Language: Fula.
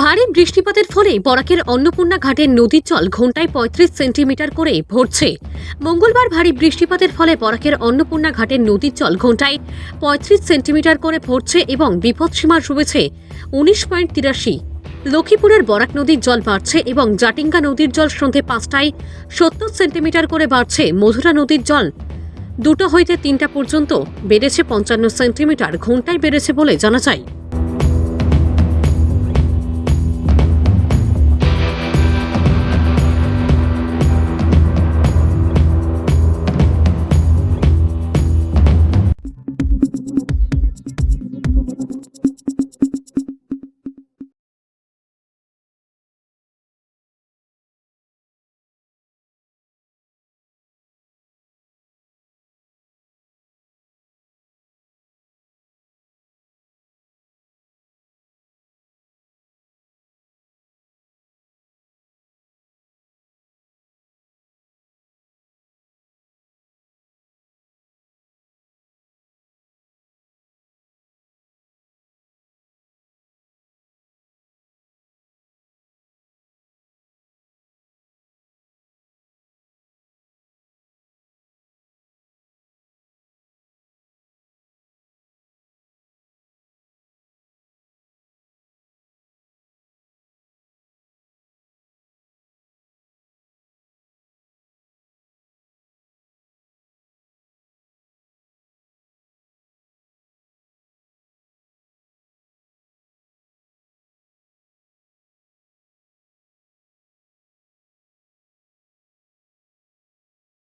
ভারী বৃষ্টিপাতের ফলে বরাকের অন্নপূর্ণা ঘাটের নদীর জল ঘন্টায় ৩৫ সেন্টিমিটার করে ভরছে। মঙ্গলবার ভারী বৃষ্টিপাতের ফলে বরাকের অন্নপূর্ণা ঘাটের নদীর জল ঘন্টায় ৩৫ সেন্টিমিটার করে ভরছে এবং বিপদসীমা রয়েছে ১৯.৮৩। লক্ষ্মীপুরের বরাক নদীর জল বাড়ছে এবং জাটিঙ্গা নদীর জল সন্ধে ৫টায় ৭০ সেন্টিমিটার করে বাড়ছে। মধুরা নদীর জল ২টা হইতে ৩টা পর্যন্ত বেড়েছে ৫৫ সেন্টিমিটার ঘন্টায় বেড়েছে বলে জানা যায়।